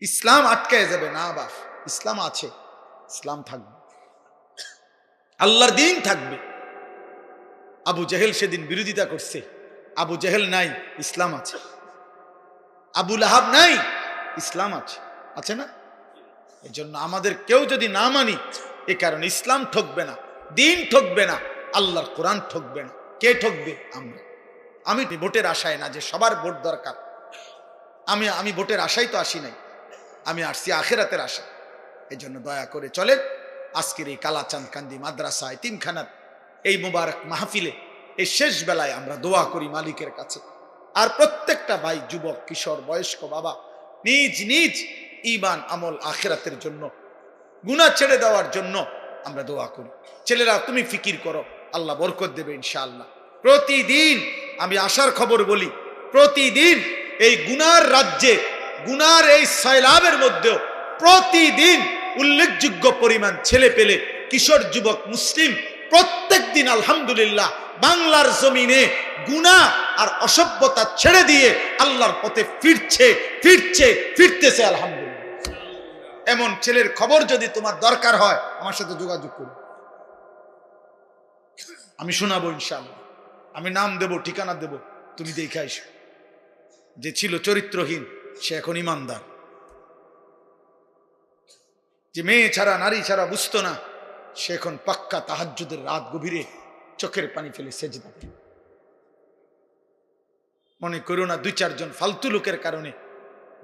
ইসলাম আটকায় যাবে না বাপ, ইসলাম আছে, ইসলাম থাকবে, আল্লাহর দিন থাকবে। আবু জেহেল সেদিন বিরোধিতা করছে, আবু জেহেল নাই, ইসলাম আছে। আবু লাহাব নাই, ইসলাম আছে, আছে না? এই জন্য আমাদের কেউ যদি না মানি, এ কারণে ইসলাম ঠকবে না, দিন ঠকবে না, আল্লাহর কোরআন ঠকবে না। কে ঠকবে? আমরা। আমি ভোটের আশায় না যে সবার ভোট দরকার, আমি ভোটের আশায় তো আসি নাই, আমি আসছি আখেরাতের আশা। এই জন্য দয়া করে চলেন আজকের এই কালাচাঁদ কান্দি মাদ্রাসা এতিমখানার এই মুবারক মাহফিলে এই শেষ বেলায় আমরা দোয়া করি মালিকের কাছে। আর প্রত্যেকটা ভাই, যুবক, কিশোর, বয়স্ক বাবা নিজ নিজ ঈমান আমল আখেরাতের জন্য, গুনাহ ছেড়ে দেওয়ার জন্য আমরা দোয়া করি। ছেলেরা তুমি ফিকির করো, আল্লাহ বরকত দেবে ইনশাআল্লাহ। প্রতিদিন আমি আশার খবর বলি, প্রতিদিন এই গুনার রাজ্যে, গুনার এই সয়লাবের মধ্যেও প্রতিদিন উল্লেখযোগ্য পরিমাণ ছেলে পেলে, কিশোর, যুবক, মুসলিম প্রত্যেক দিন আলহামদুলিল্লাহ বাংলার জমিনে গুনাহ আর অসভ্যতা ছেড়ে দিয়ে আল্লাহর পথে ফিরতেছে আলহামদুলিল্লাহ। এমন ছেলের খবর যদি তোমার দরকার হয় আমার সাথে যোগাযোগ করো, আমি শোনাবো ইনশাআল্লাহ। আমি নাম দেব, ঠিকানা দেব, তুমি দেখে আইসো। যে ছিল চরিত্রহীন সে এখন ইমানদার, যে মেয়ে ছাড়া নারী ছাড়া বুঝতো না সে এখন পাক্কা তাহাজ্জুদের রাত গভীরে চোখের পানি ফেলে সেজদা দেয়। মনে করো না 2-4 জন ফালতু লোকের কারণে,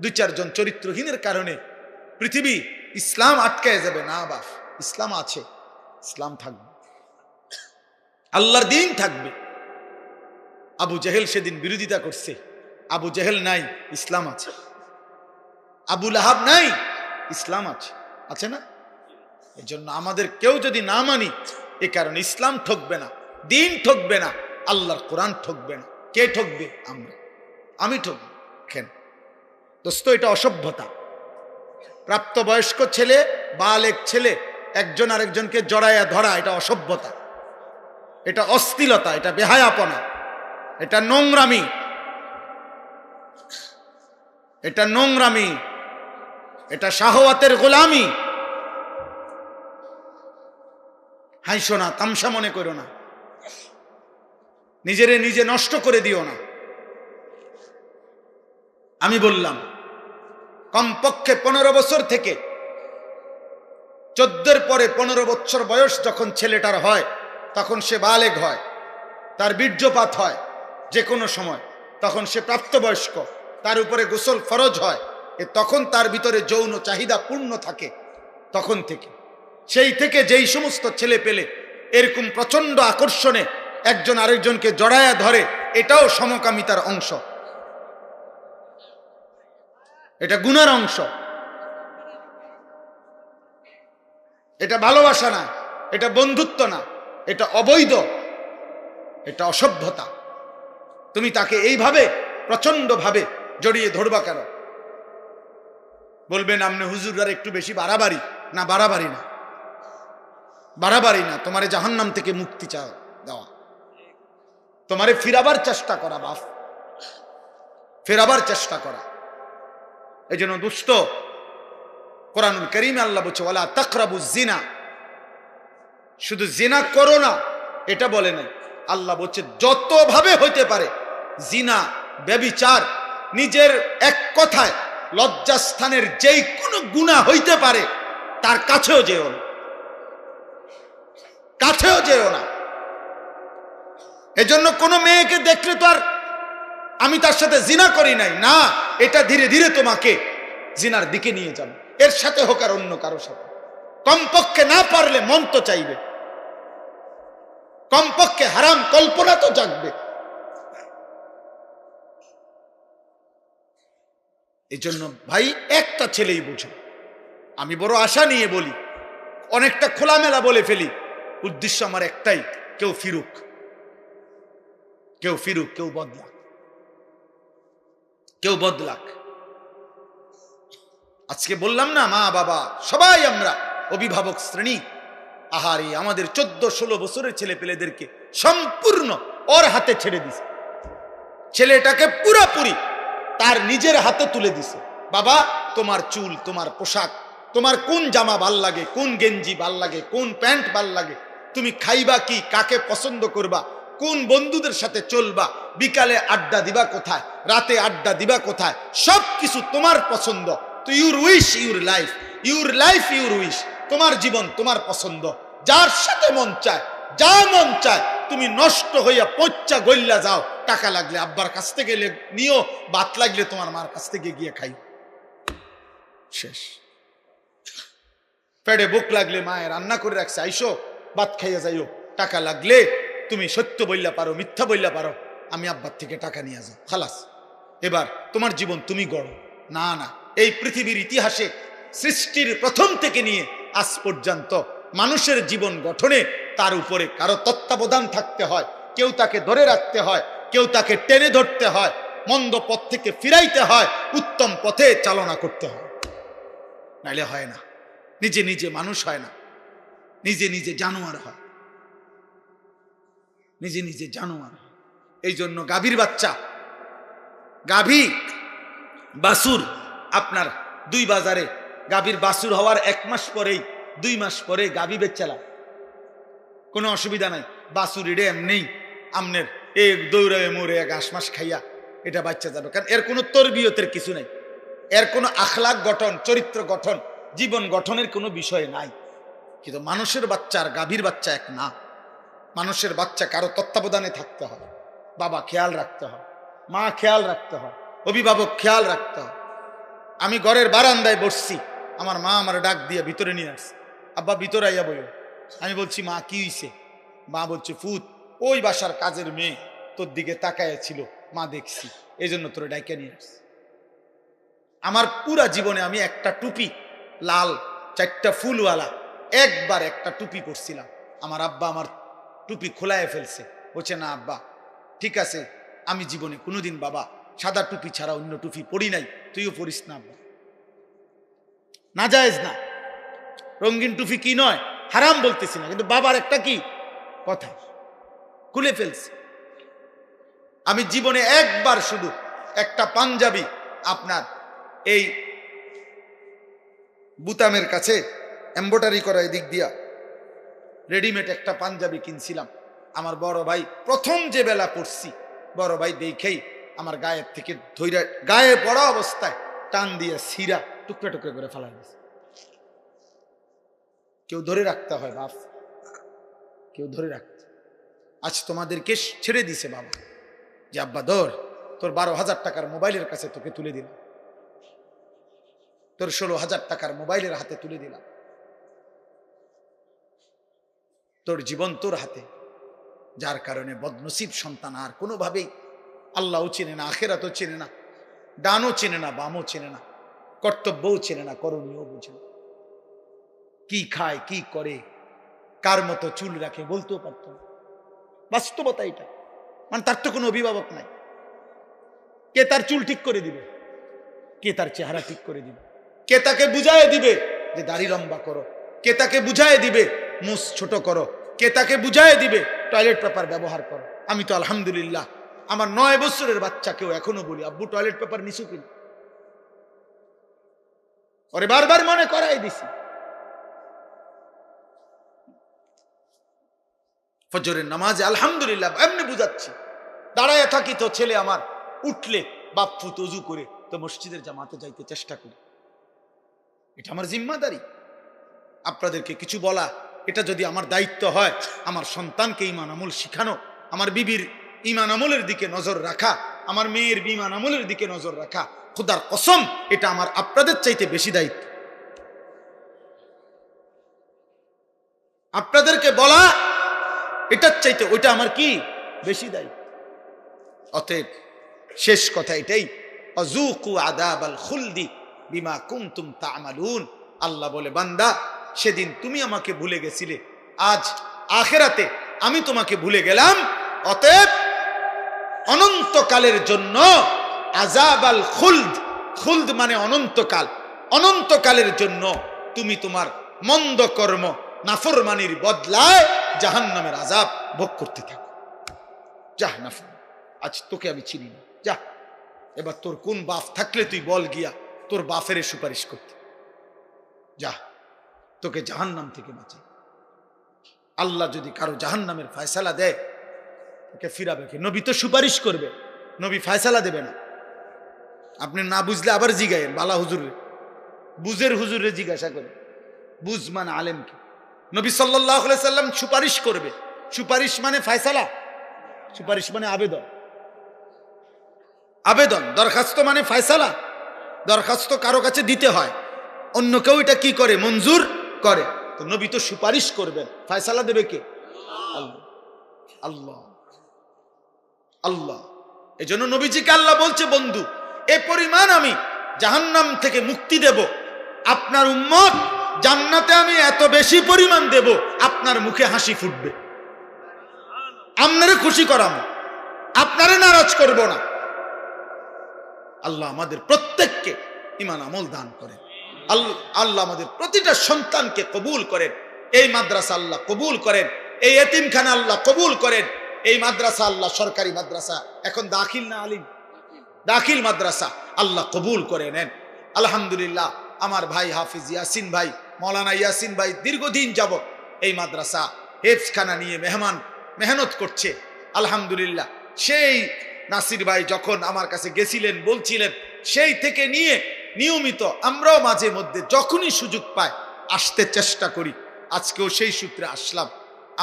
2-4 জন চরিত্রহীনের কারণে পৃথিবী ইসলাম আটকায় যাবে না বাপ, ইসলাম আছে, ইসলাম থাকবে, আল্লাহর দিন থাকবে। আবু জেহেল সেদিন বিরোধিতা করছে, আবু জেহেল নাই, ইসলাম আছে। আবু লাহাব নাই, ইসলাম আছে, আছে না? এই জন্য আমাদের কেউ যদি না মানি, এ কারণে ইসলাম ঠকবে না, দিন ঠকবে না, আল্লাহর কোরআন ঠকবে না। কে ঠকবে? আমরা। আমি ঠকব কেন দোস্ত? এটা অসভ্যতা। প্রাপ্তবয়স্ক ছেলে, বালেক ছেলে একজন আরেকজনকে জড়াইয়া ধরা, এটা অসভ্যতা, এটা অশ্লীলতা, এটা বেহায়াপনা, এটা নোংরামি, এটা নোংরামি, এটা শাহওয়াতের গোলামি। হাইসো না, তামসা মনে করো না, নিজেরে নিজে নষ্ট করে দিও না। আমি বললাম কমপক্ষে 15 বছর থেকে 14-র পরে 15 বছর বয়স যখন ছেলেটার হয়, তখন সে বালেগ হয়, তার বীর্যপাত হয় যে কোনো সময়, তখন সে প্রাপ্তবয়স্ক, তার উপরে গোসল ফরজ হয়, তখন তার ভিতরে যৌন চাহিদা পূর্ণ থাকে। তখন থেকে, সেই থেকে যেই সমস্ত ছেলে পেলে এরকম প্রচন্ড আকর্ষণে একজন আরেকজনকে জড়ায়া ধরে, এটাও সমকামিতার অংশ, এটা গুনার অংশ, এটা ভালোবাসা না, এটা বন্ধুত্ব না, এটা অবৈধ, এটা অসভ্যতা। তুমি তাকে এইভাবে প্রচন্ড ভাবে জড়িয়ে ধরবা কেন? বলবেন আপনি হুজুররা একটু বেশি বাড়াবাড়ি। না, বাড়াবাড়ি না, বাড়াবাড়ি না, তোমারে জাহান্নাম থেকে মুক্তি চাও দেওয়া, তোমারে ফিরাবার চেষ্টা করা বাপ, ফেরাবার চেষ্টা করা। এই জন্য দুষ্ট কোরআনুল কারীমে আল্লাহ বলছে ওয়ালা তাকরাবুজ জিনা, শুধু জিনা করো না এটা বলে নাই, আল্লাহ বলছে যতভাবে হইতে পারে জিনা, ব্যভিচার, নিজের এক কথায় লজ্জাস্থানের যেই কোনো গুনাহ হইতে পারে তার কাছেও যেও না, কাছেও যেও না। এজন্য কোনো মেয়েকে দেখলে তো আর আমি তার সাথে জিনা করি নাই না, এটা ধীরে ধীরে তোমাকে জিনার দিকে নিয়ে যাবে, এর সাথে হোক আর অন্য কারো সাথে। কমপক্ষে না পারলে মন তো চাইবে, কমপক্ষে হারাম কল্পনা তো জাগবে। এই জন্য ভাই একটা ছেলেই বুঝো, আমি বড় আশা নিয়ে বলি, অনেকটা খোলামেলা বলে ফেলি, উদ্দেশ্য আমার একটাই, কেউ ফিরুক, কেউ ফিরুক, কেউ বদলাক, কেউ বদলাক। আজকে বললাম না, মা বাবা সবাই আমরা অভিভাবক শ্রেণী, আহারে আমাদের 14-16 বছরের ছেলে পেলেদেরকে সম্পূর্ণ ওর হাতে ছেড়ে দিছে, ছেলেটাকে পুরোপুরি তার নিজের হাতে তুলে দিছে। বাবা তোমার চুল, তোমার পোশাক, তোমার কোন জামা ভাল লাগে, কোন গেঞ্জি ভাল লাগে, কোন প্যান্ট ভাল লাগে, তুমি খাইবা কি, কাকে পছন্দ করবা, কোন বন্ধুদের সাথে চলবা, বিকালে আড্ডা দিবা কোথায়, রাতে আড্ডা দিবা কোথায়, সব কিছু তোমার পছন্দ। তো your wish your life, your life your wish, তোমার জীবন তোমার পছন্দ। যার সাথে মন চায়, যা মন চায়, তুমি নষ্ট হইয়া পচ্চা গল্লা যাও। টাকা লাগলে আব্বার কাছ থেকে নিও, ভাত লাগলে তোমার মার কাছ থেকে গিয়ে খাই, শেষ। পেটে বুক লাগলে মায়ে রান্না করে রাখছে, আইসো ভাত খাইয়া যাইও। টাকা লাগলে তুমি সত্য বললা পারো, মিথ্যা বললা পারো, আমি আব্বার থেকে টাকা নিয়ে যাও, খালাস। এবার তোমার জীবন তুমি গড়ো। না না, এই পৃথিবীর ইতিহাসে সৃষ্টির প্রথম থেকে নিয়ে আজ পর্যন্ত মানুষের জীবন গঠনে তার উপরে কারো তত্ত্বাবধান থাকতে হয়, কেউ তাকে ধরে রাখতে হয়, কেউ তাকে টেনে ধরতে হয়, মন্দ পথ থেকে ফিরাইতে হয়, উত্তম পথে চালনা করতে হয়, নাইলে হয় না। নিজে নিজে মানুষ হয় না, নিজে নিজে জানোয়ার হয়, নিজে নিজে জানোয়ার হয়। এই জন্য গাভীর বাচ্চা, গাভী বাছুর, আপনার দুই বাজারে গাভীর বাছুর হওয়ার 1 মাস পরেই 2 মাস পরে গাভী বেচালা, কোনো অসুবিধা নাই। বাছুর ইডে এমনি আমনের দৌড়াবে মরে 1 মাস খাইয়া এটা বাচ্চা যাবে, কারণ এর কোনো তরবিয়তের কিছু নাই, এর কোনো আখলাক গঠন, চরিত্র গঠন, জীবন গঠনের কোনো বিষয় নাই। কিন্তু মানুষের বাচ্চা আর গাভীর বাচ্চা এক না। মানুষের বাচ্চা কারো তত্ত্বাবধানে থাকতে হয়, বাবা খেয়াল রাখতে হয়, মা খেয়াল রাখতে হয়, অভিভাবক খেয়াল রাখতে হয়। আমি ঘরের বারান্দায় বসছি, আমার মা আমার ডাক দিয়ে ভিতরে নিয়ে আসছে, আব্বা ভিতরে আইয়া বইও। আমি বলছি মা কি হইছে? মা বলছে ফুত, ওই বাসার কাজের মেয়ে তোর দিকে তাকায় ছিল, মা দেখছি, এই জন্য তোরে ডাইকা নিয়ে আসছে। আমার পুরা জীবনে আমি একটা টুপি লাল 4টা ফুলওয়ালা একবার একটা টুপি পরছিলাম। আমার আব্বা আমার টুপি খোলায় ফেলছে, বলছে না আব্বা ঠিক আছে, আমি জীবনে কোনোদিন বাবা সাদা টুপি ছাড়া অন্য টুপি পরি নাই, তুইও পরিস না আব্বা, না জায়েজ না। রঙিন টুপি কি নয়, হারাম বলতেছি না, কিন্তু বাবার একটা কি কথা, খুলে ফেলছে। আমি জীবনে একবার শুধু একটা পাঞ্জাবি আপনার এই বুতামের কাছে এমব্রয়ডারি করা এদিক দিয়া রেডিমেড একটা পাঞ্জাবি কিনছিলাম। আমার বড় ভাই প্রথম যে বেলা পড়ছি, বড় ভাই দেখেই আমার গায়ের থেকে ধৈর্য, গায়ে পড়া অবস্থায় টান দিয়ে সিরা টুকরা টুকরা করে ফেলা গেছে। কেউ ধরে রাখতে হয় বাপ, কেউ ধরে রাখতে। আজ তোমাদেরকে ছেড়ে দিছে বাবা, যে আব্বা ধর, তোর 12,000 টাকার মোবাইলের কাছে তোকে তুলে দিলাম, তোর 16,000 টাকার মোবাইলের হাতে তুলে দিলাম, তোর জীবন তোর হাতে। যার কারণে বদনসিব সন্তান আর কোনোভাবেই আল্লাহও চেনে না, আখেরাতও চেনে না, ডানও চেনে না, বামও চেনে না, কর্তব্যও চেনে না, করণীয় বুঝে না, কি খায় কি করে, কার মতো চুল রাখে বলতেও পারত না। বাস্তবতা এটা, মানে তার তো কোনো অভিভাবক নাই। কে তার চুল ঠিক করে দিবে, কে তার চেহারা ঠিক করে দিবে, কে তাকে বুঝায় দিবে যে দাড়ি লম্বা করো, কে তাকে বুঝায় দিবে মুছ ছোট করো, কে তাকে বুঝায় দিবে টয়লেট পেপার ব্যবহার করো। আমি তো আলহামদুলিল্লাহ আমার 9 বছরের বাচ্চাকেও এখনো বলি আব্বু টয়লেট পেপার নিছু কিনা, ওরে বারবার মনে করাই দিছি। ফজরের নামাজে আলহামদুলিল্লাহ এমনি বুঝাচ্ছি, দাঁড়ায় থাকি তো ছেলে আমার উঠলে বাপ্পু তজু করে তো মসজিদের জামাতে যাইতে চেষ্টা করি। এটা আমার জিম্মাদারি। আপনাদেরকে কিছু বলা, এটা যদি আমার দায়িত্ব হয়, আমার সন্তানকে ঈমান আমল শিখানো, আমার বিবির ঈমান আমলের দিকে নজর রাখা, আমার মেয়ের ঈমান আমলের দিকে নজর রাখা, খোদার কসম এটা আমার আপনাদের চাইতে বেশি দায়িত্ব। আপনাদেরকে বলা এটার চাইতে ওইটা আমার কি বেশি দায়িত্ব। অতএব শেষ কথা এটাই, আযুকু আযাবাল খুলদি বিমা কুনতুম তা'মালুন। আল্লাহ বলে বান্দা সেদিন তুমি আমাকে ভুলে গেছিলে, আজ আখিরাতে আমি তোমাকে ভুলে গেলাম, অতএব অনন্তকালের জন্য আযাবাল খুলদ, খুলদ মানে অনন্তকাল, অনন্তকালের জন্য তুমি তোমার মন্দ কর্ম নাফরমানির বদলায় জাহান্নামের আযাব ভোগ করতে থাকো। যা নাফরমান, আজ তোকে আমি চিনি না, যা। এবার তোর কোন বাপ থাকলে তুই বল গিয়া তোর বাপের সুপারিশ করতে, যা তোকে জাহান্নাম থেকে বাঁচাই। আল্লাহ যদি কারো জাহান্নামের ফয়সালা দেয় তাকে ফিরাবে কে? নবী তো সুপারিশ করবে, নবী ফয়সালা দেবে না। আপনি না বুঝলে আবার জিগায়েন বালা হুজুরে, বুঝের হুজুরে জিজ্ঞাসা করে, বুঝ মানে আলেমকে। নবী সাল্লাল্লাহু আলাইহি সাল্লাম সুপারিশ করবে। সুপারিশ মানে ফয়সালা, সুপারিশ মানে আবেদন। আবেদন, দরখাস্ত মানে ফয়সালা। দরখাস্ত কারো কাছে দিতে হয়, অন্য কেউ এটা কি করে? মঞ্জুর করে। তো নবী তো সুপারিশ করবেন, ফয়সালা দেবে কে? আল্লাহ। আল্লাহ আল্লাহ। এজন্য নবীজিকে আল্লাহ বলছে, বন্ধু এ পরিমাণ আমি জাহান্নাম থেকে মুক্তি দেব, আপনার উম্মত জান্নাতে আমি এত বেশি পরিমাণ দেব, আপনার মুখে হাসি ফুটবে, আপনারে খুশি করাবো, আপনারে নারাজ করব না। আল্লাহ আমাদের প্রত্যেককে ঈমান আমল দান করেন। আল্লাহ আমাদের প্রতিটা সন্তানকে কবুল করেন। এই মাদ্রাসা আল্লাহ কবুল করেন, এই এতিমখানা আল্লাহ কবুল করেন। এই মাদ্রাসা আল্লাহ সরকারি মাদ্রাসা, এখন দাখিল না আলিম, দাখিল মাদ্রাসা আল্লাহ কবুল করে নেন। আলহামদুলিল্লাহ আমার ভাই হাফিজ ইয়াসিন ভাই, মৌলানা ইয়াসিন ভাই দীর্ঘদিন যাবত এই মাদ্রাসা হেফজখানা নিয়ে মেহনত করছে। আলহামদুলিল্লাহ সেই নাসির ভাই যখন আমার কাছে গেছিলেন, বলছিলেন, সেই থেকে নিয়ে নিয়মিত আমরাও মাঝে মধ্যে যখনই সুযোগ পাই আসতে চেষ্টা করি। আজকেও সেই সূত্রে আসলাম।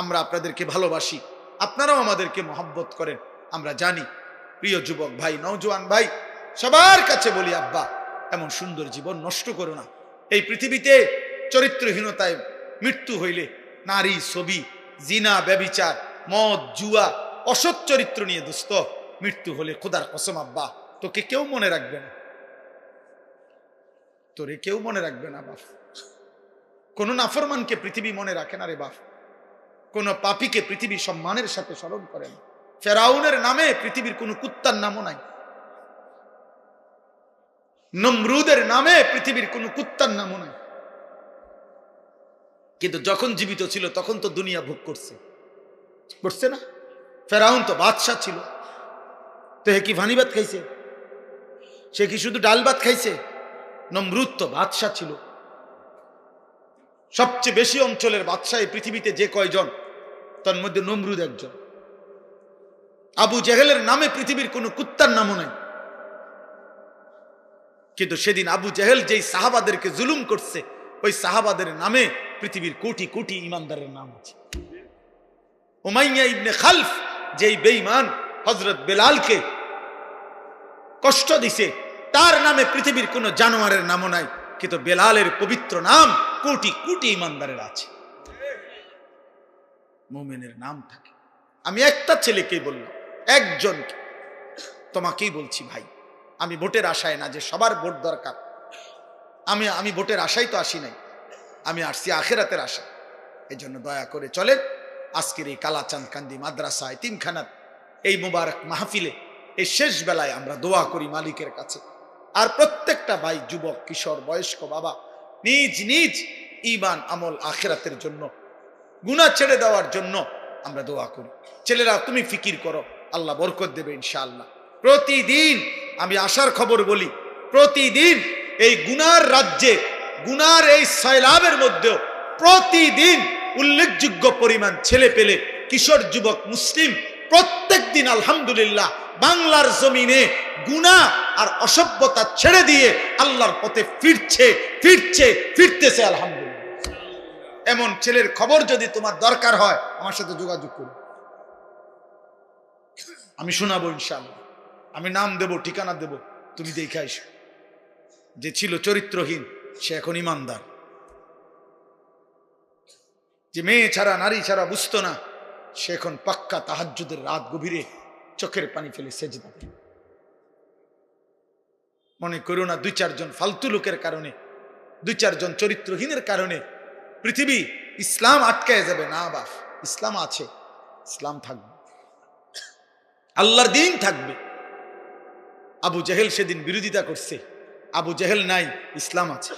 আমরা আপনাদেরকে ভালোবাসি, আপনারাও আমাদেরকে মহব্বত করেন, আমরা জানি। প্রিয় যুবক ভাই, নওজোয়ান ভাই, সবার কাছে বলি, আব্বা এমন সুন্দর জীবন নষ্ট করো না। এই পৃথিবীতে চরিত্রহীনতায় মৃত্যু হইলে নারী, ছবি, জিনা, ব্যভিচার, মদ, জুয়া, অসৎ চরিত্র নিয়ে দোস্ত মৃত্যু হলে খোদার কসম আব্বা তোকে কেউ মনে রাখবে না, তোরে কেউ মনে রাখবে না বাপ। কোন নাফরমানকে পৃথিবী মনে রাখে না রে বাপ, কোন পাপীকে পৃথিবী সম্মানের সাথে স্মরণ করে না। ফেরাউনের নামে পৃথিবীর কোন কুত্তার নামও নাই, নমরুদের নামে পৃথিবীর কোন কুত্তার নামও নাই। কিন্তু যখন জীবিত ছিল তখন তো দুনিয়া ভোগ করছে না? ফেরাউন তো বাদশাহ ছিল, তো হে কি ভানিবাত খাইছে? সে কি শুধু ডাল ভাত খাইছে? নমরুদ তো বাদশাহ ছিল। সবচেয়ে বেশি অঞ্চলের বাদশাহ এই পৃথিবীতে যে কয়জন, তার মধ্যে নমরুদ একজন। আবু জেহেলের নামে পৃথিবীর কোন কুত্তার নামও নাই। কিন্তু সেদিন আবু জেহেল যেই সাহাবাদেরকে জুলুম করছে, ওই সাহাবাদের নামে পৃথিবীর কোটি কোটি ইমানদারের নাম আছে। উমাইয়া ইবনে খালফ যেই বেঈমান হযরত বেলালকে কষ্ট দিছে, তার নামে পৃথিবীর কোন জানোয়ারের নামও নাই, কিন্তু বেলালের পবিত্র নাম কোটি কোটি ইমানদারের আছে। মুমিনের নাম থাকে। আমি একটা ছেলেকেই বললাম, একজনকে, তোমাকেই বলছি ভাই, আমি ভোটের আশায় না যে সবার ভোট দরকার, আমি ভোটের আশায় তো আসি নাই, আমি আসছি আখিরাতের আশা। এই জন্য দয়া করে চলেন আজকের এই কালাচাঁদ কান্দি মাদ্রাসা এতিমখানার এই মুবারক মাহফিলে এই শেষ বেলায় আমরা দোয়া করি মালিকের কাছে। আর প্রত্যেকটা ভাই, যুবক, কিশোর, বয়স্ক বাবা নিজ নিজ ঈমান আমল আখিরাতের জন্য, গুনাহ ছেড়ে দেওয়ার জন্য আমরা দোয়া করি। ছেলেরা তুমি ফিকির করো, আল্লাহ বরকত দেবে ইনশাআল্লাহ। প্রতিদিন আমি আশার খবর বলি, প্রতিদিন এই গুনার রাজ্যে, গুনার এই সয়লাবের মধ্যেও প্রতিদিন উল্লেখযোগ্য পরিমাণ ছেলে পেলে, কিশোর, যুবক, মুসলিম প্রত্যেক দিন আলহামদুলিল্লাহ বাংলার জমিনে গুনাহ আর অসভ্যতা ছেড়ে দিয়ে আল্লাহর পথে ফিরতেছে আলহামদুলিল্লাহ। এমন ছেলের খবর যদি তোমার দরকার হয় আমার সাথে যোগাযোগ করো, আমি শোনাবো ইনশাআল্লাহ। আমি নাম দেব, ঠিকানা দেব, তুমি দেখে আইসো। যে ছিল চরিত্রহীন সে এখন ইমানদার, যে মেয়ে ছাড়া নারী ছাড়া বুঝতো না সে এখন পাক্কা তাহাজ্জুদের রাত গভীরে চোখের পানি ফেলে সেজদা দেয়। মনে করো না 2-4 ফালতু লোকের কারণে, 2-4 চরিত্রহীনের কারণে পৃথিবী ইসলাম আটকায় যাবে না। বাপ, ইসলাম আছে, ইসলাম থাকবে, আল্লাহর দিন থাকবে। আবু জেহেল সেদিন বিরোধিতা করছে, আবু জেহেল নাই, ইসলাম আছে।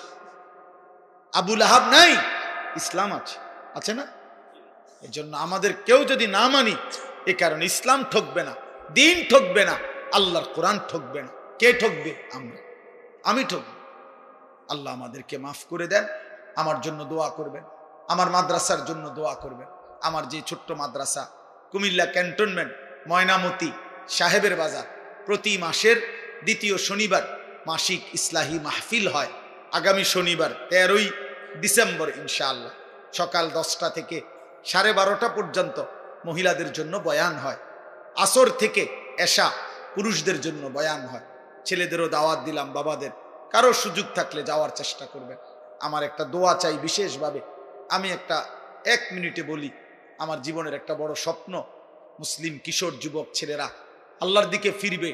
আবু লাহাব নাই, ইসলাম আছে, আছে না? এই জন্য আমাদের কেউ যদি না মানি, এ কারণে ইসলাম ঠকবে না, দিন ঠকবে না, আল্লাহর কোরআন ঠকবে না। কে ঠকবে? আমরা, আমি ঠকব, আল্লাহ আমাদেরকে মাফ করে দেন। আমার জন্য দোয়া করবেন, আমার মাদ্রাসার জন্য দোয়া করবেন। আমার যে ছোট্ট মাদ্রাসা কুমিল্লা ক্যান্টনমেন্ট ময়নামতি সাহেবের বাজার, প্রতি মাসের দ্বিতীয় শনিবার মাসিক ইসলাহি মাহফিল হয়। আগামী শনিবার 13ই ডিসেম্বর ইনশাআল্লাহ সকাল 10টা থেকে 12:30 পর্যন্ত মহিলাদের জন্য বয়ান হয়। আসর থেকে এশা পুরুষদের জন্য বয়ান হয়। ছেলেদেরও দাওয়াত দিলাম, বাবাদের কারো সুযোগ থাকলে যাওয়ার চেষ্টা করবেন। আমার একটা দোয়া চাই বিশেষভাবে। আমি একটা 1 মিনিটে বলি, আমার জীবনের একটা বড় স্বপ্ন, মুসলিম কিশোর যুবক ছেলেরা আল্লাহর দিকে ফিরবে,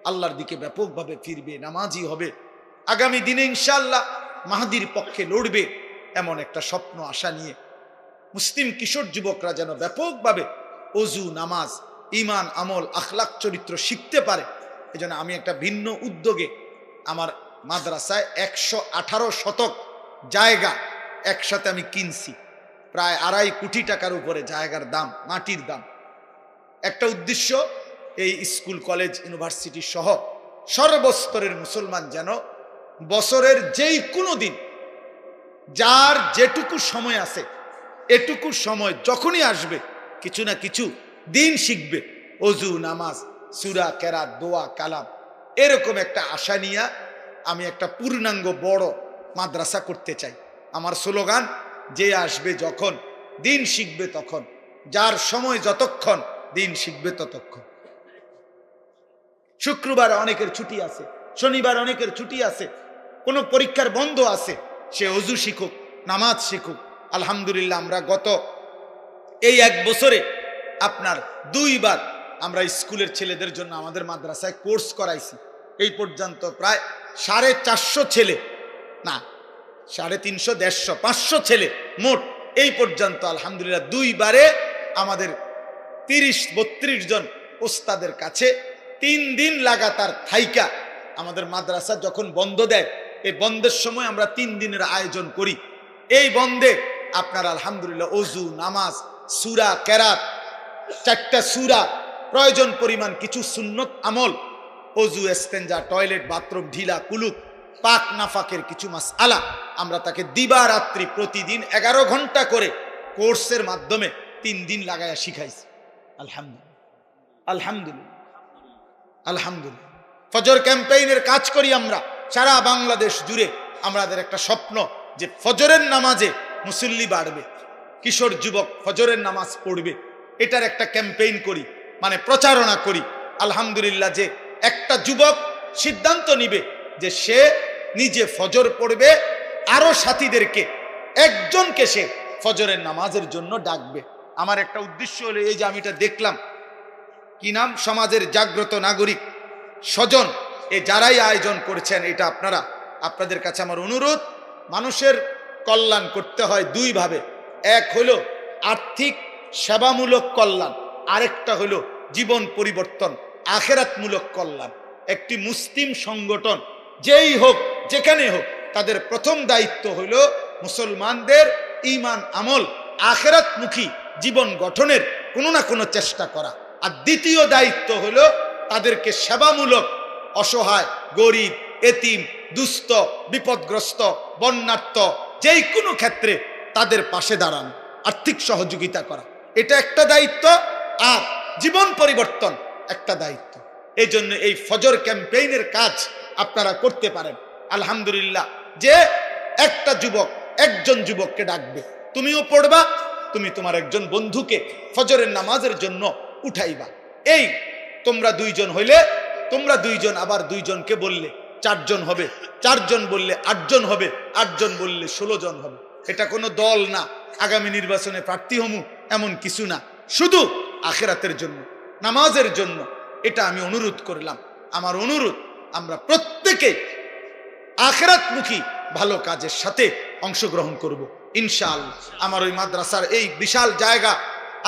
আল্লাহর দিকে ব্যাপকভাবে ফিরবে, নামাজি হবে, আগামী দিনে ইনশাআল্লাহ মাহদির পক্ষে লড়বে, এমন একটা স্বপ্ন আশা নিয়ে মুসলিম কিশোর যুবকরা যেন ব্যাপকভাবে ওযু, নামাজ, ঈমান, আমল, আখলাক, চরিত্র শিখতে পারে। এজন্য আমি একটা ভিন্ন উদ্যোগে আমার মাদ্রাসায় 118 শতক জায়গা একসাথে আমি কিনছি, প্রায় 2.5 কোটি টাকার উপরে জায়গার দাম, মাটির দাম। একটা উদ্দেশ্য, এই স্কুল কলেজ ইউনিভার্সিটি সহ সর্বস্তরের মুসলমান যেন বছরের যেই কোনো দিন যার যেটুকু সময় আছে এটুকু সময় যখনই আসবে কিছু না কিছু দিন শিখবে, ওযু, নামাজ, সূরা, কেরাত, দোয়া, কালাম, এরকম একটা আশা নিয়ে আমি একটা পূর্ণাঙ্গ বড় মাদ্রাসা করতে চাই। আমার স্লোগান, যে আসবে যখন দিন শিখবে তখন, যার সময় যতক্ষণ দিন শিখবে ততক্ষণ। শুক্রবার অনেকের ছুটি আছে, শনিবার অনেকের ছুটি আছে, কোনো পরীক্ষার বন্ধ আছে, সে ওযু শিখুক, নামাজ শিখুক। আলহামদুলিল্লাহ আমরা গত এই 1 বছরে আপনার 2 বার আমরা স্কুলের ছেলেদের জন্য আমাদের মাদ্রাসায় কোর্স করাইছি। এই পর্যন্ত প্রায় 450 ছেলে, না 350, 150, 500 ছেলে মোট এই পর্যন্ত আলহামদুলিল্লাহ 2 বারে আমাদের 30-32 জন ওস্তাদের কাছে 3 দিন লাগাতার থাইকা আমাদের মাদ্রাসা যখন বন্ধ দেয়, এই বন্ধের সময় আমরা 3 দিনের আয়োজন করি। এই বন্ধে আপনার আলহামদুলিল্লাহ ওযু, নামাজ, সূরা, কেরাত, 4টা সূরা, প্রয়োজন পরিমাণ কিছু সুন্নত আমল, ওযু, ইস্তেঞ্জা, টয়লেট, বাথরুম, ঢিলা, কুলুপ, পাক নাফাকের কিছু মাসআলা, আমরা তাকে দিবারাত্রি প্রতিদিন 11 ঘন্টা করে কোর্সের মাধ্যমে 3 দিন লাগায়া শিখাইছি। আলহামদুলিল্লাহ, আলহামদুলিল্লাহ, আলহামদুলিল্লাহ। ফজর ক্যাম্পেইনের কাজ করি আমরা সারা বাংলাদেশ জুড়ে। আমাদের একটা স্বপ্ন যে ফজরের নামাজে মুসল্লি বাড়বে, কিশোর যুবক ফজরের নামাজ পড়বে, এটার একটা ক্যাম্পেইন করি, মানে প্রচারণা করি। আলহামদুলিল্লাহ, যে একটা যুবক সিদ্ধান্ত নিবে যে সে নিজে ফজর পড়বে, আরো সাথীদেরকে একজনকে সে ফজরের নামাজের জন্য ডাকবে। আমার একটা উদ্দেশ্য হলো, এই যে আমি এটা দেখলাম, কি নাম, সমাজের জাগ্রত নাগরিক স্বজন, এই যারাই আয়োজন করেছেন, এটা আপনাদের কাছে আমার অনুরোধ, মানুষের কল্যাণ করতে হয় 2 ভাবে। এক হলো আর্থিক সেবামূলক কল্যাণ, আরেকটা হলো জীবন পরিবর্তন, আখিরাতমূলক কল্যাণ। একটি মুসলিম সংগঠন যেই হোক, যেখানে হোক, তাদের প্রথম দায়িত্ব হলো মুসলমানদের ঈমান, আমল, আখিরাতমুখী জীবন গঠনের কোনো না কোনো চেষ্টা করা। আর দ্বিতীয় দায়িত্ব হলো তাদেরকে সেবামূলক, অসহায়, গরিব, এতিম, দুস্থ, বিপদগ্রস্ত, বন্যার্থ, যেই কোনো ক্ষেত্রে তাদের পাশে দাঁড়ানো, আর্থিক সহযোগিতা করা, এটা একটা দায়িত্ব। আর জীবন পরিবর্তন একটা দায়িত্ব। এই জন্য এই ফজর ক্যাম্পেইনের কাজ আপনারা করতে পারেন। আলহামদুলিল্লাহ, যে একটা যুবক একজন যুবককে ডাকবে, তুমিও পড়বা, তুমি তোমার একজন বন্ধুকে ফজরের নামাজের জন্য উঠাইবা। এই তোমরা 2 জন হইলে, তোমরা 2 জন আবার 2 জনকে বললে 4 জন হবে, 4 জন বললে 8 জন হবে, 8 জন বললে 16 জন হবে। এটা কোনো দল না, আগামী নির্বাচনে প্রার্থী হমু এমন কিছু না, শুধু আখিরাতের জন্য, নামাজের জন্য। এটা আমি অনুরোধ করলাম। আমার অনুরোধ, আমরা প্রত্যেকে আখিরাতমুখী ভালো কাজের সাথে অংশগ্রহণ করব ইনশাআল্লাহ। আমার ওই মাদ্রাসার এই বিশাল জায়গা,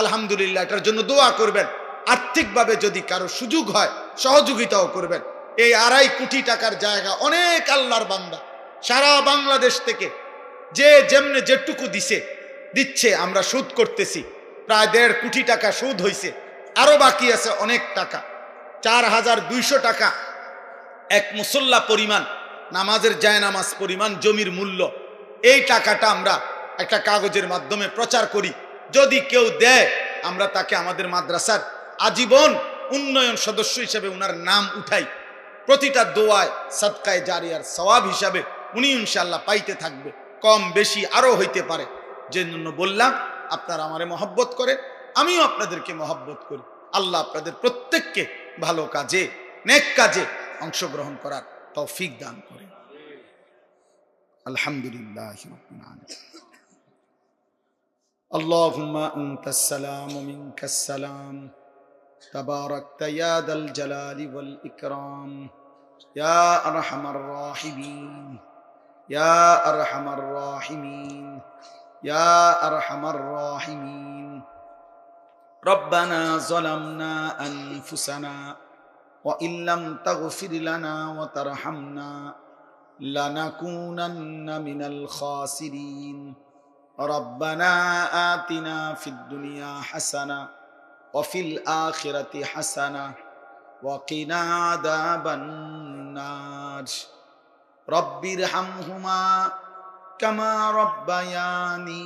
আলহামদুলিল্লাহ, এটার জন্য দোয়া করবেন। আর্থিকভাবে যদি কারো সুযোগ হয় সহযোগিতাও করবেন। এই 2.5 কোটি টাকার জায়গা, অনেক আল্লাহর বান্দা সারা বাংলাদেশ থেকে যে যেমনে যেটুকু দিচ্ছে, আমরা সুদ করতেছি, প্রায় 1.5 কোটি টাকা সুদ হয়েছে, আরো বাকি আছে অনেক টাকা। 4200 টাকা এক মুসল্লা পরিমাণ নামাজের জায়নামাজ পরিমাণ জমির মূল্য, এই টাকাটা আমরা একটা কাগজের মাধ্যমে প্রচার করি। যদি কেউ দেয়, আমরা তাকে আমাদের মাদ্রাসার আজীবন উন্নয়ন সদস্য হিসেবে উনার নাম উঠাই। প্রতিটা দোয়ায় সাদকায়ে জারিয়ার সওয়াব হিসাবে উনি ইনশাআল্লাহ পাইতে থাকবে। কম বেশি আরো হইতে পারে। যে জন্য বললাম, আপনারা আমারে মহব্বত করেন, আমিও আপনাদেরকে মহব্বত করি। আল্লাহ আপনাদের প্রত্যেককে ভালো কাজে, নেক কাজে অংশগ্রহণ করার তৌফিক দান করেন। আলহামদুলিল্লাহ রাব্বিল আলামিন। আল্লাহুম্মা আনতাস সালাম ওয়া মিনকাস সালাম, তাবারাকতা ইয়া দাল জালালি ওয়াল ইকরাম, ইয়া আরহামার রাহিমিন, ইয়া আরহামার রাহিমিন, ইয়া আরহামার রাহিমিন। রব্বানা যালামনা আনফুসানা ওয়া ইল্লাম তাগফির লানা ওয়া তারহামনা লানাকুনান্না মিনাল খাসিরিন। রব্বানা আতিনা ফিদ দুনিয়া হাসানা ওয়া ফিল আখিরাতি হাসানা ওয়া কিনা আযাবান নার। রব্বিরহামহুমা কামা রব্বায়ানি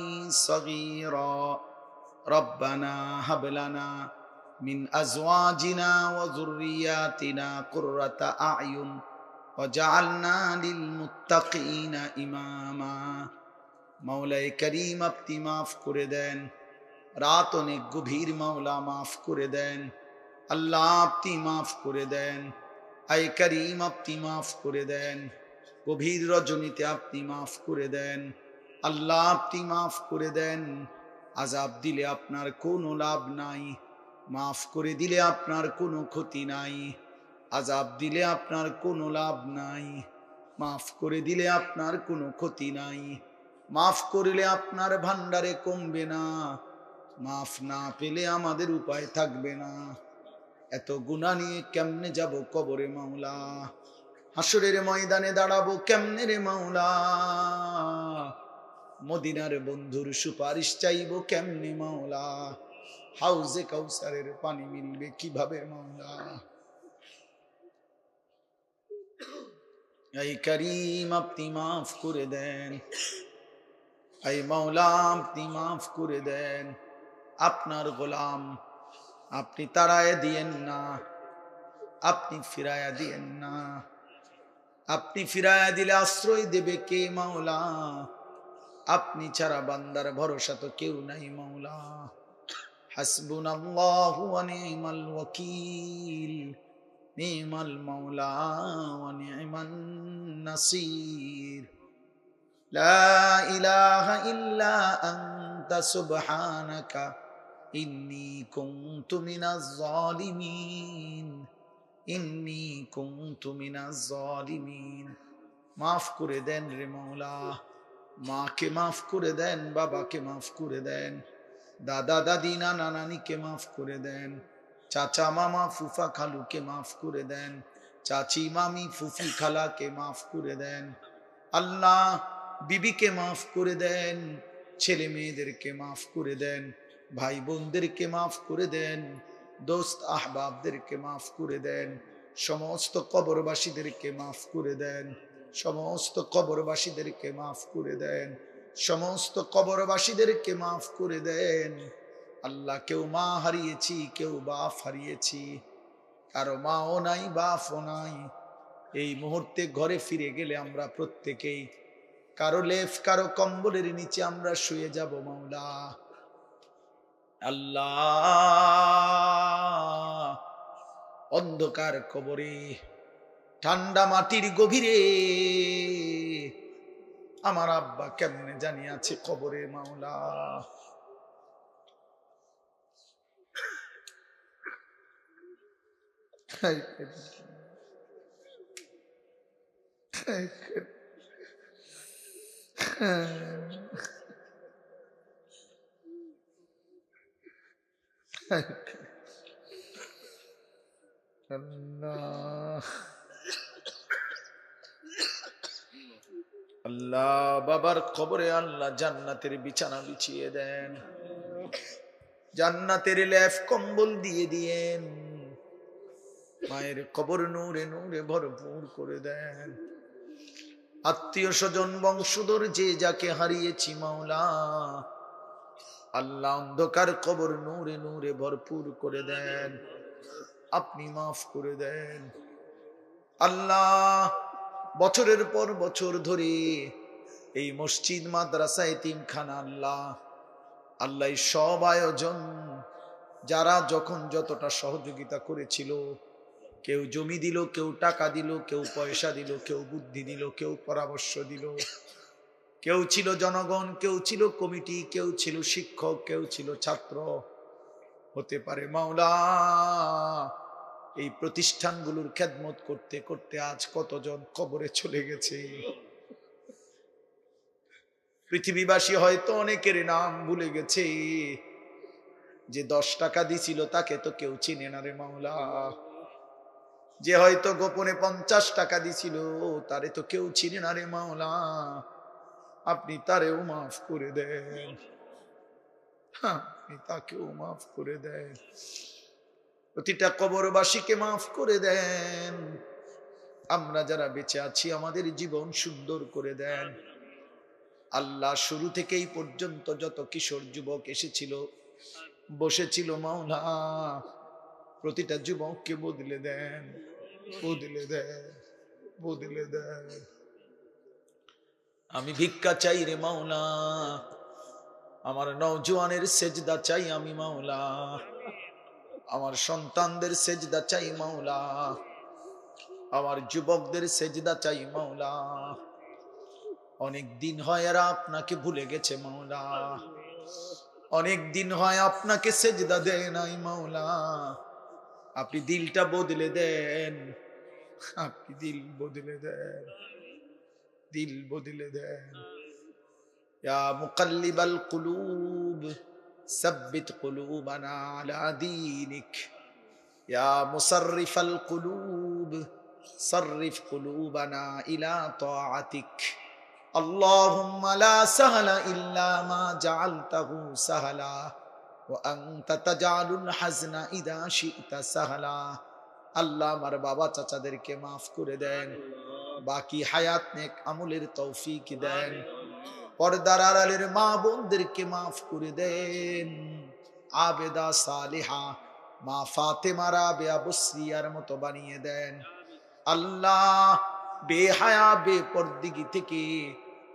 সগীরা। রব্বানা হাব লানা মিন আজওয়াজিনা ওয়া যুররিয়াতিনা কুররাতা আ'য়ুন ওয়াজআলনা লিল মুত্তাকিনা ইমামা। মাওলায়ে কারীম, আপনি মাফ করে দেন। রাত অনেক গভীর, মাওলা মাফ করে দেন। আল্লাহ আপনি মাফ করে দেন। আয় কারীম, আপনি মাফ করে দেন। গভীর রজনীতে আপনি মাফ করে দেন। আল্লাহ আপনি মাফ করে দেন। আযাব দিলে আপনার কোনো লাভ নাই, মাফ করে দিলে আপনার কোনো ক্ষতি নাই। আযাব দিলে আপনার কোনো লাভ নাই, মাফ করে দিলে আপনার কোনো ক্ষতি নাই। মাফ করলে আপনার ভান্ডারে কমবে না, মাফ না পেলে আমাদের উপায় থাকবে না। এত গুনাহ নিয়ে কেমনে যাব কবরে মাওলা? হাসরের ময়দানে দাঁড়াবো কেমনে রে মাওলা? মদিনার বন্ধুর সুপারিশ চাইবো কেমনে মাওলা? হাউজে কাউসারের পানি মিলবে কিভাবে মাওলা? এই করিম, আপনি মাফ করে দেন। এই মাওলা, আপনি মাফ করে দেন। আপনার গোলাম, আপনি তাড়ায় দিয়েন না, আপনি ফিরায়া দিয়েন না। আপনি ফিরায়া দিলে আশ্রয় দেবে কে মাওলা? আপনি ছাড়া বান্দার ভরসা তো কেউ নাই মাওলা। হাসবুনাল্লাহু ওয়া নি'মাল ওয়াকিল, নি'মাল মাওলা ওয়া নি'মান নাসির। লা ইলাহা ইল্লা আনতা সুবহানাকা ইন্নী কুনতু মিনাজ জালিমিন, ইন্নী কুনতু মিনাজ জালিমিন। মাফ করে দেন রে মাওলা। মাকে মাফ করে দেন, বাবাকে মাফ করে দেন, দাদা দাদি নানা নানিকে মাফ করে দেন, চাচা মামা ফুফা খালুকে মাফ করে দেন, চাচি মামি ফুফি খালাকে মাফ করে দেন। আল্লাহ, বিবিকে মাফ করে দেন, ছেলে মেয়েদেরকে মাফ করে দেন, ভাই বোনদেরকে মাফ করে দেন, দোস্ত আহবাবদেরকে মাফ করে দেন, সমস্ত কবরবাসীদেরকে মাফ করে দেন, সমস্ত কবরবাসীদেরকে মাফ করে দেন, সমস্ত কবরবাসীদেরকে মাফ করে দেন। আল্লাহ, কেউ মা হারিয়েছি, কেউ বাপ হারিয়েছি, কারো মাও নাই বাপও নাই। এই মুহূর্তে ঘরে ফিরে গেলে আমরা প্রত্যেকেই কারো লেফ কারো কম্বলের নিচে আমরা শুয়ে যাব মাওলা। আল্লাহ, অন্ধকার কবরে, ঠান্ডা মাটির গভীরে আমার আব্বা কেমনে জানি আছে কবরে মাওলা। আল্লাহ, আল্লাহ, বাবার কবরে আল্লাহ জান্নাতের বিছানা বিছিয়ে দেন, জান্নাতের লেফ কম্বল দিয়ে দিয়েন, মায়ের কবর নূরে নূরে ভরপুর করে দেন। আত্মীয় স্বজন বংশধর যে যাকে হারিয়েছি মাওলা, আল্লাহ অন্ধকার কবর নূরে নূরে ভরপুর করে দেন, আপনি মাফ করে দেন। আল্লাহ বছরের পর বছর ধরে এই মসজিদ মাদ্রাসা এতিমখানা আল্লাহ আল্লাহ সব আয়োজন যারা যখন যতটা সহযোগিতা করেছিল, কেউ জমি দিল, কেউ টাকা দিল, কেউ পয়সা দিল, কেউ বুদ্ধি দিল, কেউ পরামর্শ দিল, কেউ ছিল জনগণ, কেউ ছিল কমিটি, কেউ ছিল শিক্ষক, কেউ ছিল ছাত্র, হতে পারে মাওলা। এই প্রতিষ্ঠানগুলোর খেদমত করতে করতে আজ কতজন কবরে চলে গেছে। পৃথিবীবাসী হয়তো অনেকের নাম ভুলে গেছে। যে 10 টাকা দিছিল তাকে তো কেউ চিনে না রে মাওলা। যে হয়তো গোপনে 50 টাকা দিছিল তারে তো কেউ চিনে না রে মাওলা। আপনি তারেও মাফ করে দেন, আপনি তাকেও মাফ করে দেন। প্রতিটা কবরবাসীকে মাফ করে দেন। আমরা যারা বেঁচে আছি আমাদের জীবন সুন্দর করে দেন আল্লাহ। শুরু থেকে এই পর্যন্ত যত কিশোর যুবক এসেছিল বসেছিল মাওলা, প্রতিটা যুবককে বদলে দেন, বদলে দেন, বদলে দেন। আমি ভিক্ষা চাই রে মাওলা, আমার নওজোয়ানের সেজদা চাই আমি মাওলা, আমার সন্তানদের সেজদা চাই মাওলা, আমার যুবকদের সেজদা চাই মাওলা। অনেক দিন হয় এরা আপনাকে ভুলে গেছে মাওলা, অনেক দিন হয় আপনাকে সেজদা দেয় নাই মাওলা। আপনি দিলটা বদলে দেন, আপনি দিল বদলে দেন, দিল বদলে দেন। ইয়া মুকাল্লিবাল কুলুব সাব্বিত কুলুবানা আলা দীনিক, ইয়া মুসাররিফাল কুলুব সাররিফ কুলুবানা ইলা তাআতিক। আল্লাহুম্মা লা সাহলা ইল্লা মা জাআলতাহু সাহলা ওয়া আনতা তাজআলুল হাজনা ইযা শি'তা সাহলা। আল্লাহ আমার বাবা চাচাদেরকে মাফ করে দেন, বাকি হায়াত নেক আমলের তৌফিক দেন। পর্দার আড়ালের মা বোনদেরকে মাফ করে দেন। আবেদা সালেহা মা ফাতেমা রাবেয়া বসরিয়ার মতো বানিয়ে দেন আল্লাহ। বেহায়া বেপরদিগি থেকে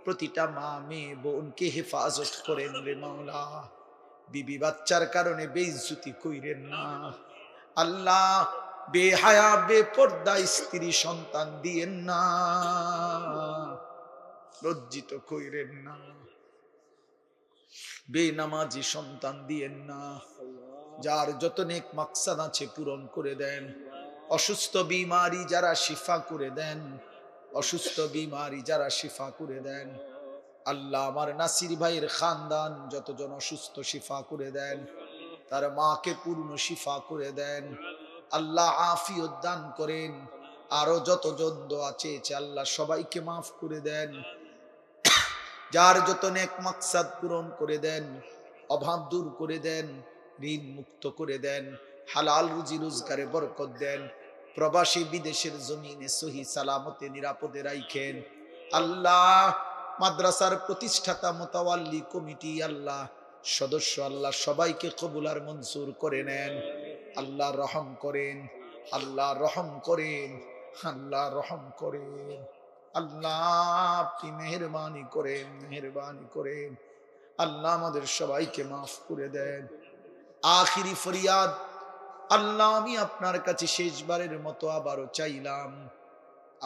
প্রতিটা মা মেয়ে বোনকে হেফাজত করেন রে মাওলা। বিবি বাচ্চার কারণে বেইজ্জতি কইরেন না আল্লাহ। বেহায়া বেপর্দা স্ত্রী সন্তান দিয়েন না, লজ্জিত কইরেন না। বেনামাজি সন্তান দিয়েন না। যার যত নেক মাকসাদ আছে পূরণ করে দেন। অসুস্থ বিমারি যারা শিফা করে দেন, অসুস্থ বিমারি যারা শিফা করে দেন আল্লাহ। আমার নাসির ভাইয়ের খানদান যতজন অসুস্থ শিফা করে দেন, তার মাকে পূর্ণ শিফা করে দেন আল্লাহ। আফিয়ত দান করেন। আরো যতজন দোয়া চেয়েছে আল্লাহ সবাইকে মাফ করে দেন। যার যত নেক মাকসাদ পূরণ করে দেন, অভাব দূর করে দেন, ঋণ মুক্ত করে দেন, হালাল রুজি রোজগারে বরকত দেন। প্রবাসী বিদেশের জমিনে সহি সালামতে নিরাপদে রাখেন আল্লাহ। মাদ্রাসার প্রতিষ্ঠাতা মুতাওয়াল্লি কমিটি আল্লাহ, সদস্য আল্লাহ সবাইকে কবুল আর মঞ্জুর করে নেন আল্লাহ। রহম করেন আল্লাহ, রহম করেন আল্লাহ, রহম করেন আল্লাহ। আপনি মেহেরবানি করেন, মেহেরবানি করেন আল্লাহ। আমাদের সবাইকে মাফ করে দেন। আখিরি ফরিয়াদ আল্লাহ, আমি আপনার কাছে শেষবারের মতো আবারও চাইলাম,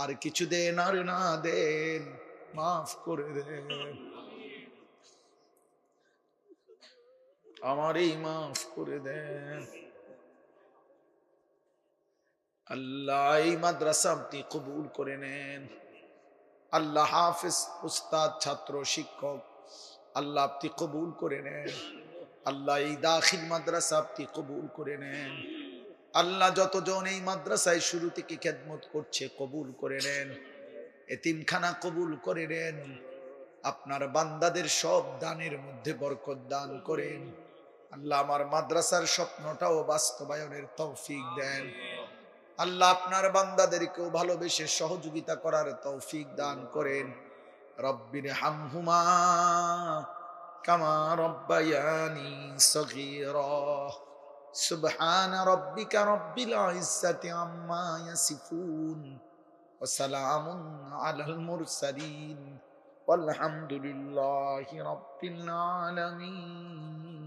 আর কিছু দেন আর না দেন, মাফ করে দেন। আমারই মাফ করে দেন আল্লাহ। এই মাদ্রাসা আপনি কবুল করে নেন আল্লাহ। হাফেজ উস্তাদ ছাত্র শিক্ষক আল্লাহ আপনি কবুল করে নেন আল্লাহ। এই দাখিল মাদ্রাসা আপনি কবুল করে নেন আল্লাহ। যতজন এই মাদ্রাসায় শুরু থেকে খেদমত করছে কবুল করে নেন। এতিমখানা কবুল করে নেন। আপনার বান্দাদের সব দানের মধ্যে বরকত দান করেন আল্লাহ। আমার মাদ্রাসার স্বপ্নটাও বাস্তবায়নের তৌফিক দেন আল্লাহ আপনার বান্দাদেরকেও ভালোবেসে সহযোগিতা করার তৌফিক দান করেন। রব্বির হামহুমা কামা রব্বায়ানি সগীরা। সুবহান রব্বিকা রব্বিল ইজ্জাতি আম্মা ইয়াসিফুন ওয়া সালামুন আলাল মুরসালিন ওয়ালহামদুলিল্লাহি রাব্বিল আলামিন।